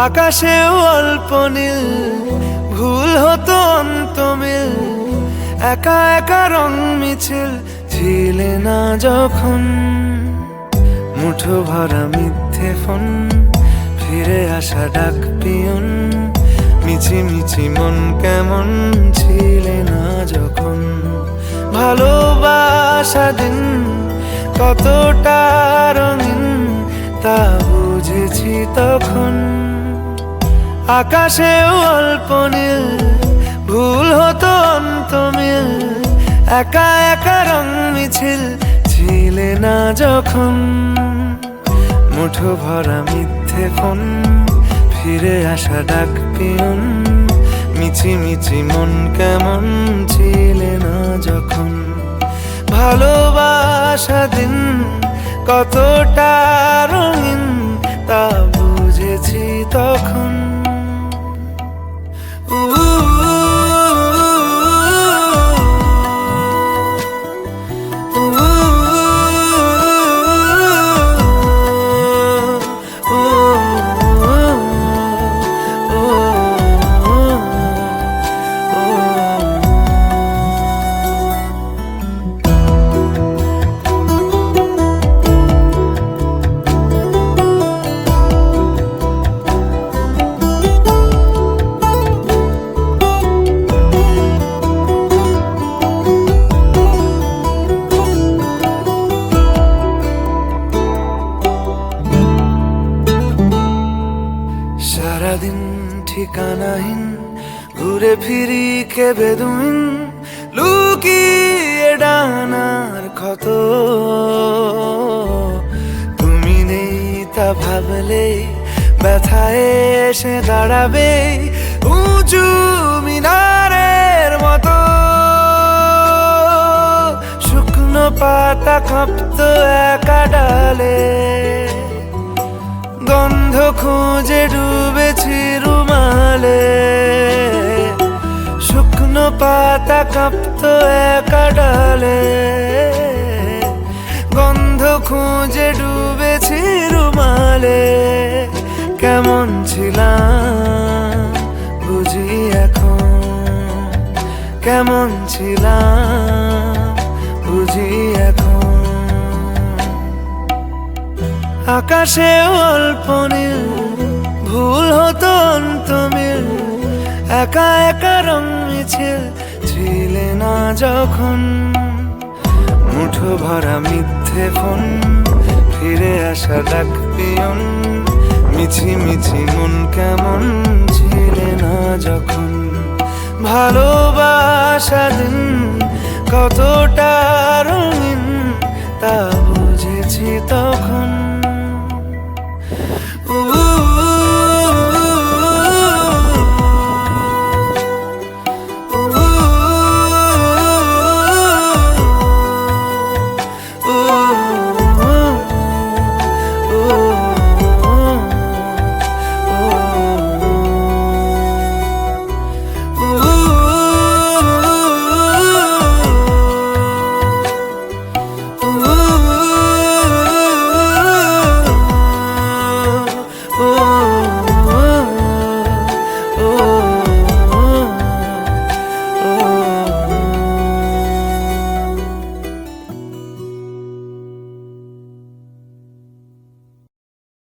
আকাশেও অল্প নীল, ভুল হতো অন্তমিল, একা একা রং মিছিল ছিলে না যখন। মুঠো ভরা মিথ্যে ফোন, ফিরে আসা ডাক পিয়ন, মিছি মিছি মন কেমন ছিলে না যখন। ভালোবাসা দিন কতটা রঙিন তা বুঝেছি তখন। আকাশেও অল্প নীল, ভুল হতো অন্তমিল, একা একা রং মিছিল ছিলে না যখন। মুঠো ভরা মিথ্যে ফোন, ফিরে আসা ডাক পিয়ন, মিছি মিছি মন কেমন ছিলে না যখন। ভালোবাসা দিন কতটা রঙিন তা বুঝেছি তখন। সারাদিন ঠিকানাহীন ঘুরে ফিরি খেবে দুইন, লুকিয়ে ডানার ক্ষত। তুমি নেই তা ভাবলে ব্যথায় এসে দাঁড়াবে উঁচু মিনারের মতো। শুকনো পাতা কাঁপতো একা ডালে, গন্ধ খুঁজে ডুবেছি রুমালে। শুকনো পাতা কাঁপতো একা ডালে, গন্ধ খুঁজে ডুবেছি রুমালে। কেমন ছিলাম বুঝি এখন, কেমন ছিলাম বুঝি এখন। আকাশেও অল্প নীল, ভুল হতো অন্তমিল, একা একা রং মিছিল ছিলে না যখন। মুঠো ভরা মিথ্যে ফোন, ফিরে আসা ডাক পিয়ন, মিছি মিছি মন কেমন ছিলে না যখন। ভালোবাসা দিন কতটা রঙিন তা বুঝেছি তখন।